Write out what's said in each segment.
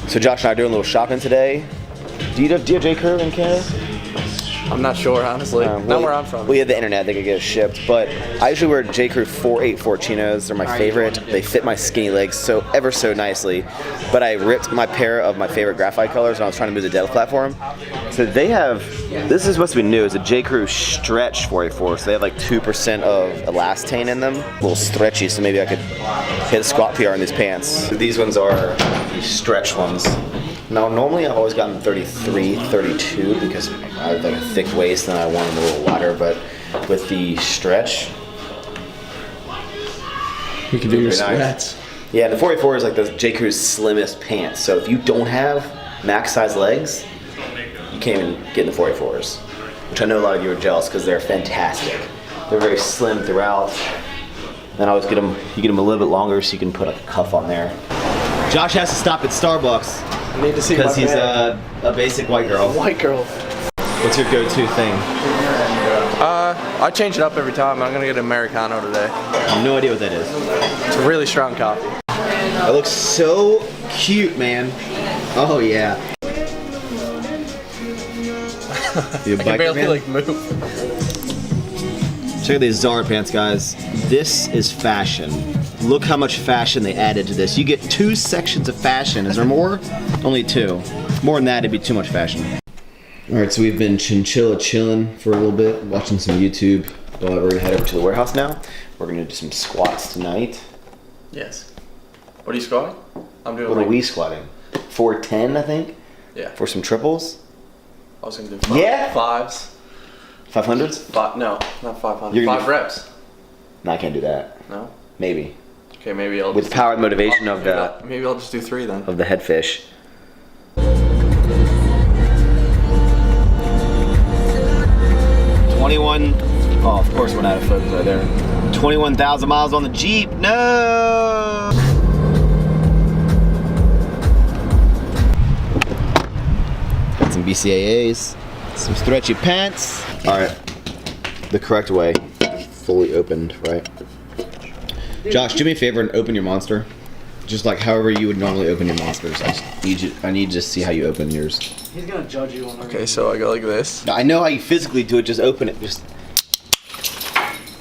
So Josh and I are doing a little shopping today. Do you have J. Crew in Canada? I'm not sure, honestly. Not where I'm from. We have the internet, they could get it shipped, but I usually wear J. Crew 484 chinos. They're my favorite. They fit my skinny legs ever so nicely. But I ripped my pair of my favorite graphite colors when I was trying to move the deadlift platform. So they have, this is supposed to be new, it's a J. Crew stretch 484. So they have like 2% of elastane in them. A little stretchy, so maybe I could hit a squat PR in these pants. So these ones are the stretch ones. Now, normally I've always gotten 33, 32 because I have like a thick waist and I want them a little wider, but with the stretch, you can do your squats. Yeah, the 484 is like the J. Crew's slimmest pants. So if you don't have max size legs, you can't even get in the 484s, which I know a lot of you are jealous because they're fantastic. They're very slim throughout. Then I always get them, you get them a little bit longer so you can put like a cuff on there. Josh has to stop at Starbucks. I need to see because he's a basic white girl. White girl. What's your go-to thing? I change it up every time. I'm gonna get an Americano today. I have no idea what that is. It's a really strong coffee. It looks so cute, man. Oh yeah. I can barely like move. Check out these Zara pants, guys. This is fashion. Look how much fashion they added to this. You get 2 sections of fashion. Is there more? Only 2. More than that, it'd be too much fashion. Alright, so we've been chilling for a little bit, watching some YouTube. But we're gonna head over to the warehouse now. We're gonna do some squats tonight. Yes. What are you squatting? I'm doing What are we squatting? 410, I think? Yeah. For some triples? I was gonna do 5. Yeah? 5s. 500s? No, not 500. 5 reps. No, I can't do that. No? Maybe. Okay, maybe I'll With the power and motivation of the... Maybe I'll just do 3 then. Of the headfish. 21. Oh, of course, we're out of focus right there. 21,000 miles on the Jeep. No! Got some BCAAs, some stretchy pants. All right, the correct way, fully opened, right? Josh, do me a favor and open your monster. Just like however you would normally open your monsters. I need to see how you open yours. He's gonna judge you on. Okay, so I go like this. I know how you physically do it. Just open it. Just.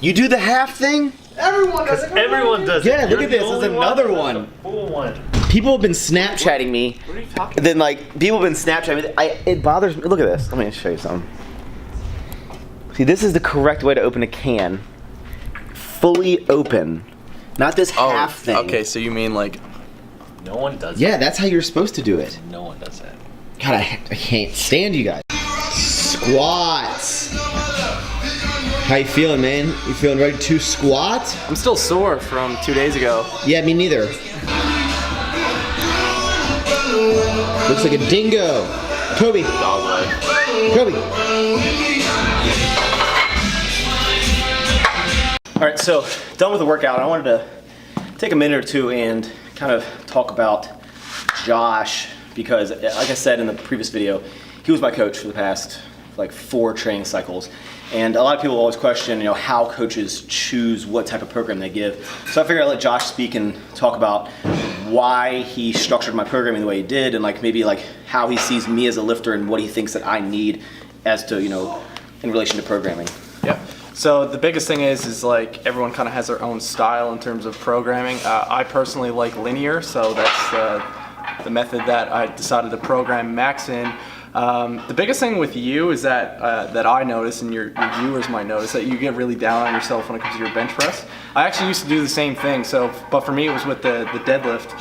You do the half thing. Everyone does it. Everyone does it. Yeah, look at this. There's another one. Full one. People have been Snapchatting me. What are you talking about? Then like people have been Snapchatting me. It bothers me. Look at this. Let me show you something. See, this is the correct way to open a can. Fully open. Not this half thing. Okay, so you mean like... No one does Yeah, that's how you're supposed to do it. No one does that. God, I can't stand you guys. Squats. How you feeling, man? You feeling ready to squat? I'm still sore from 2 days ago. Yeah, me neither. Looks like a dingo. Kobe. Kobe. All right, so done with the workout. I wanted to take a minute or two and kind of talk about Josh because, like I said in the previous video, he was my coach for the past like 4 training cycles. And a lot of people always question, how coaches choose what type of program they give. So I figured I'd let Josh speak and talk about why he structured my programming the way he did, and like maybe like how he sees me as a lifter and what he thinks that I need as to, in relation to programming. Yeah. So the biggest thing is like everyone kind of has their own style in terms of programming. I personally like linear, so that's the method that I decided to program Maxx in. The biggest thing with you is that that I notice, and your viewers might notice, that you get really down on yourself when it comes to your bench press. I actually used to do the same thing, but for me it was with the deadlift.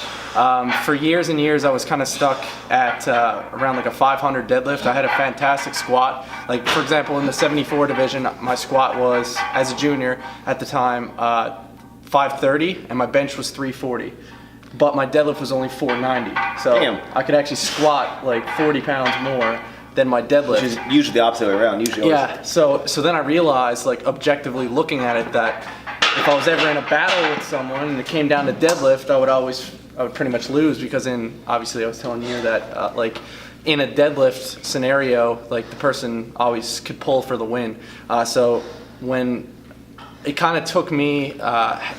For years and years I was kind of stuck at around like a 500 deadlift. I had a fantastic squat. Like for example, in the 74 division, my squat was, as a junior at the time, 530, and my bench was 340. But my deadlift was only 490, so Damn. I could actually squat like 40 pounds more than my deadlift. Which is usually the opposite way around. Usually Yeah, so then I realized, like objectively looking at it, that if I was ever in a battle with someone and it came down to deadlift, I would pretty much lose, because obviously I was telling you that like in a deadlift scenario, like the person always could pull for the win. So when it kind of took me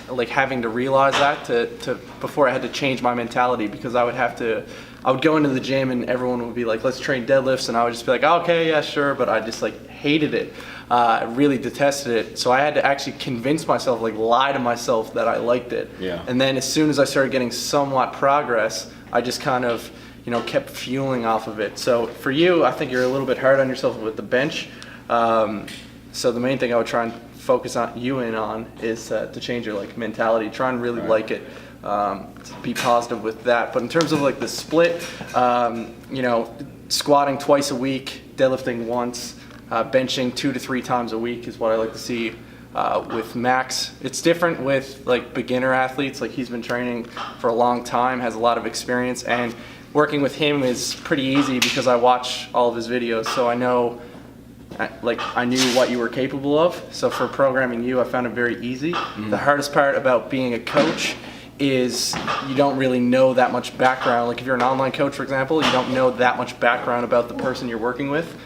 like having to realize that to before I had to change my mentality, because I would go into the gym and everyone would be like, let's train deadlifts, and I would just be like, oh, okay, yeah, sure, but I just like hated it. I really detested it. So I had to actually convince myself, like lie to myself that I liked it. Yeah. And then as soon as I started getting somewhat progress, I just kind of, you know, kept fueling off of it. So for you, I think you're a little bit hard on yourself with the bench. So the main thing I would try and focus on you in on is to change your like mentality. Try and really like it. To be positive with that. But in terms of like the split, you know, squatting twice a week, deadlifting once, benching 2 to 3 times a week is what I like to see with Max. It's different with like beginner athletes. Like he's been training for a long time, has a lot of experience, and working with him is pretty easy because I watch all of his videos, so I know, like I knew what you were capable of. So for programming you, I found it very easy. The hardest part about being a coach is you don't really know that much background. Like if you're an online coach, for example, you don't know that much background about the person you're working with.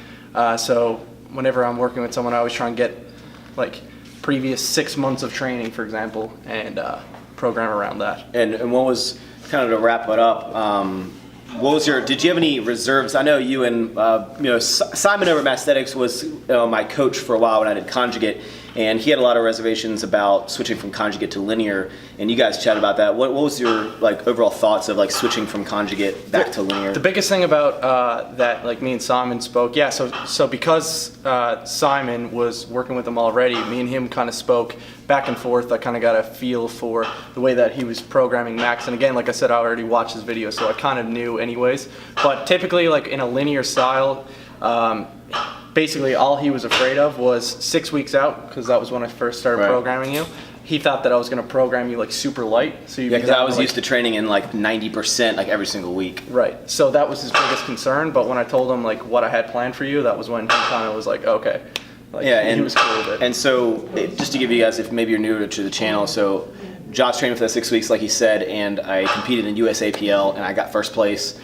So whenever I'm working with someone, I always try and get like previous 6 months of training, for example, and program around that. And what was, kind of to wrap it up, what was did you have any reserves? I know you and you know, Simon over at Maxxchewning was my coach for a while when I did conjugate, and he had a lot of reservations about switching from conjugate to linear, and you guys chatted about that. What was your like overall thoughts of like switching from conjugate back to linear? The biggest thing about that, like me and Simon spoke, yeah, so because Simon was working with him already, me and him kind of spoke back and forth. I kind of got a feel for the way that he was programming Max, and again, like I said, I already watched his video, so I kind of knew anyways. But typically, like in a linear style, basically all he was afraid of was 6 weeks out, because that was when I first started programming you. He thought that I was going to program you like super light. So yeah, because I was used to training in like 90% like every single week. Right. So that was his biggest concern. But when I told him like what I had planned for you, that was when he kind of was like, okay. Like, yeah, and he was cool with it. And so just to give you guys, if maybe you're new to the channel, so Josh trained for that 6 weeks, like he said, and I competed in USAPL, and I got first place.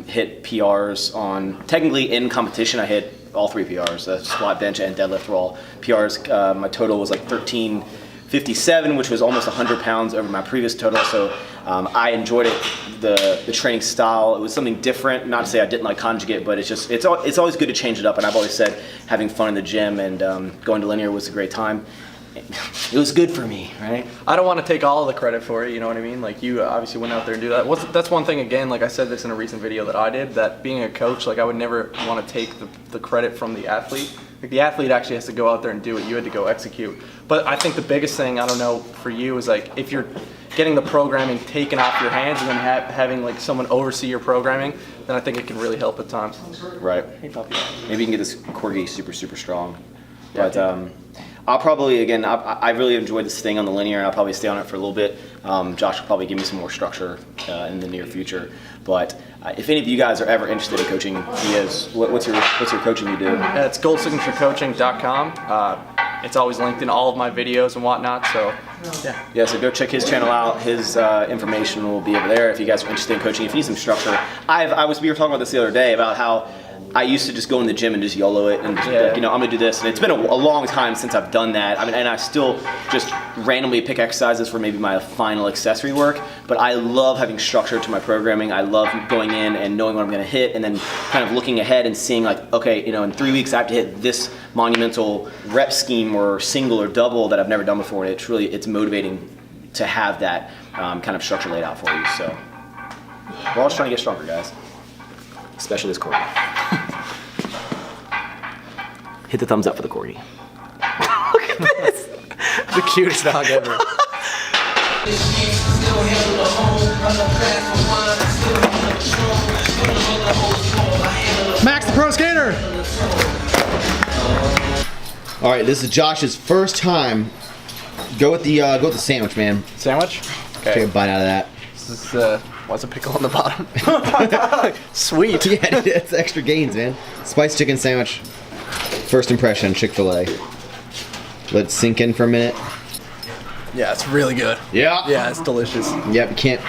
Hit PRs on, technically in competition, I hit all 3 PRs, squat, bench, and deadlift were all PRs. My total was like 1357, which was almost 100 pounds over my previous total. So I enjoyed it, the training style. It was something different. Not to say I didn't like conjugate, but it's always good to change it up. And I've always said having fun in the gym and going to linear was a great time. It was good for me, right? I don't want to take all of the credit for it, you know what I mean? Like you obviously went out there and do that. That's one thing, again, like I said this in a recent video that I did, that being a coach, like I would never want to take the credit from the athlete. Like the athlete actually has to go out there and do it. You had to go execute. But I think the biggest thing, I don't know, for you is like if you're getting the programming taken off your hands and then having like someone oversee your programming, then I think it can really help at times. Right. Hey, puppy. Maybe you can get this corgi super, super strong. But I'll probably, again, I really enjoyed this thing on the linear, and I'll probably stay on it for a little bit. Josh will probably give me some more structure in the near future. But if any of you guys are ever interested in coaching, what's your coaching you do? It's goldsignaturecoaching.com. It's always linked in all of my videos and whatnot. So yeah, so go check his channel out. His information will be over there if you guys are interested in coaching. If you need some structure, we were talking about this the other day about how I used to just go in the gym and just YOLO it and just be like, you know, I'm gonna do this. And it's been a long time since I've done that. I mean, and I still just randomly pick exercises for maybe my final accessory work. But I love having structure to my programming. I love going in and knowing what I'm gonna hit, and then kind of looking ahead and seeing like, okay, you know, in 3 weeks I have to hit this monumental rep scheme or single or double that I've never done before. And it's motivating to have that kind of structure laid out for you. So we're all just trying to get stronger, guys. Especially this corgi. Hit the thumbs up for the corgi. Look at this! the cutest dog ever. Max the Pro Skater! Alright, this is Josh's first time. Go with the sandwich, man. Sandwich? Okay. Take a bite out of that. This is, what's a pickle on the bottom? Sweet. Yeah, it's extra gains, man. Spiced chicken sandwich. First impression, Chick-fil-A. Let it sink in for a minute. Yeah, it's really good. Yeah. Yeah, it's delicious. Yep, you can't.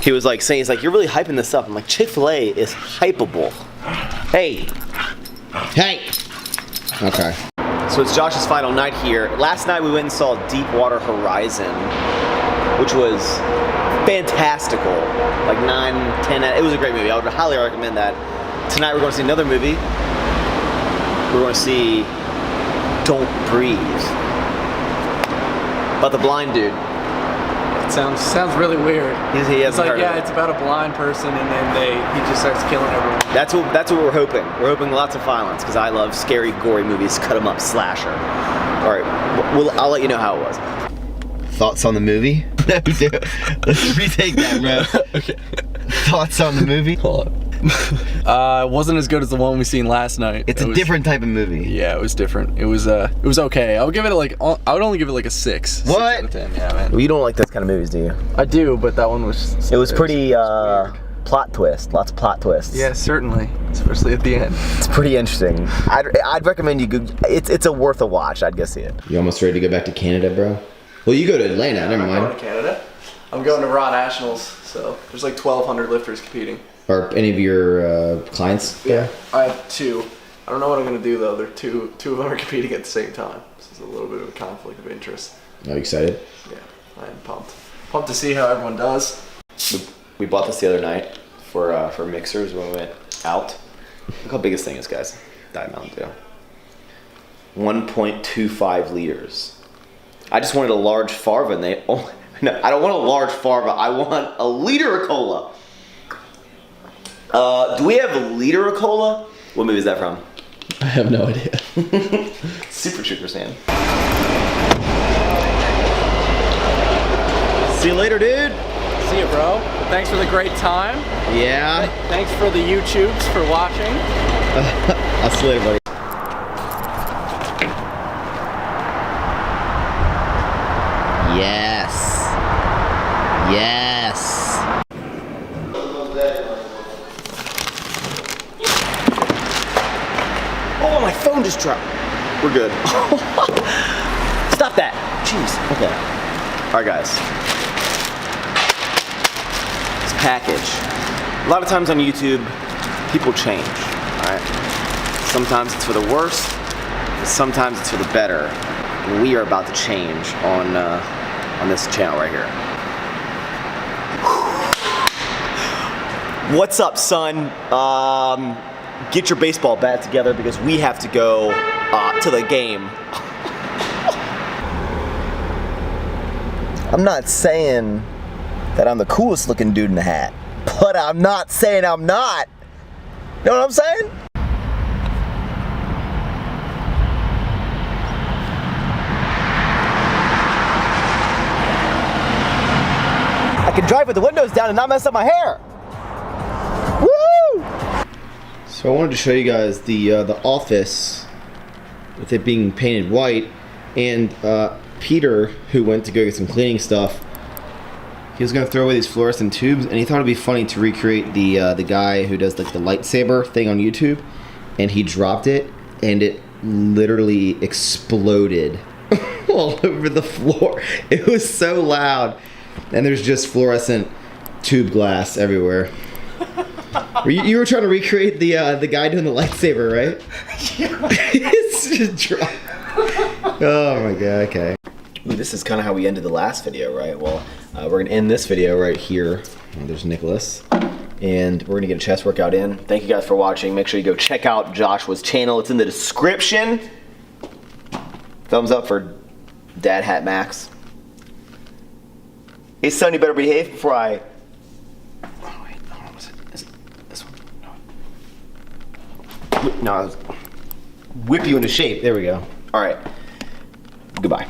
He was like saying, he's like, you're really hyping this up. I'm like, Chick-fil-A is hypeable. Hey. Hey! Okay. So it's Josh's final night here. Last night we went and saw Deepwater Horizon, which was fantastical. Like 9, 10, it was a great movie. I would highly recommend that. Tonight we're going to see another movie. We're going to see Don't Breathe. About the blind dude. It sounds really weird. He It's like, yeah, it's about a blind person, and then he just starts killing everyone. That's what we're hoping. We're hoping lots of violence, because I love scary, gory movies, cut 'em up slasher. All right, I'll let you know how it was. Thoughts on the movie? Let's retake that, bro. Okay. Thoughts on the movie? Hold on. It wasn't as good as the one we seen last night. It's a different type of movie. Yeah, it was different. It was okay. I would give it I would only give it like a 6. What? 6 out of 10. Yeah, man. Well, you don't like those kind of movies, do you? I do, but that one was. It was pretty weird. plot twist. Lots of plot twists. Yeah, certainly, especially at the end. It's pretty interesting. I'd recommend you go. It's a worth a watch. I'd go see it. You almost ready to go back to Canada, bro? Well, you go to Atlanta. Never I'm going mind. to Canada. I'm going to Raw Nationals, so there's like 1,200 lifters competing. Are any of your clients? Yeah, I have 2. I don't know what I'm going to do though. They're two of them are competing at the same time. This is a little bit of a conflict of interest. Are you excited? Yeah, I am pumped. Pumped to see how everyone does. We bought this the other night for mixers when we went out. Look how big this thing is, guys. Diet Mountain Dew. 1.25 liters. I just wanted a large Farva, and they only. No, I don't want a large Farva. I want a liter of cola. Do we have a liter of cola? What movie is that from? I have no idea. Super Troopers, man. See you later, dude. See you, bro. Thanks for the great time. Yeah. Thanks for the YouTubes for watching. I'll see you later, buddy. Yes. Yes. Oh, my phone just dropped. We're good. Stop that. Jeez. Okay. All right, guys. This package. A lot of times on YouTube, people change. All right. Sometimes it's for the worse. Sometimes it's for the better. We are about to change on this channel right here. What's up, son? Get your baseball bat together because we have to go to the game. I'm not saying that I'm the coolest looking dude in the hat, but I'm not saying I'm not. You know what I'm saying? I can drive with the windows down and not mess up my hair. Woo! So I wanted to show you guys the office with it being painted white, and Peter, who went to go get some cleaning stuff, he was gonna throw away these fluorescent tubes, and he thought it'd be funny to recreate the guy who does like the lightsaber thing on YouTube, and he dropped it, and it literally exploded all over the floor. It was so loud, and there's just fluorescent tube glass everywhere. You were trying to recreate the guy doing the lightsaber, right? Yeah. It's just dropped. Oh my god, okay. Ooh, this is kind of how we ended the last video, right? Well, we're going to end this video right here. Oh, there's Nicholas. And we're going to get a chest workout in. Thank you guys for watching. Make sure you go check out Joshua's channel. It's in the description. Thumbs up for Dad Hat Max. Hey, son, you better behave before I... Oh, wait. Hold on. Is it this one? No. No, I was... Whip you into shape. There we go. All right. Goodbye.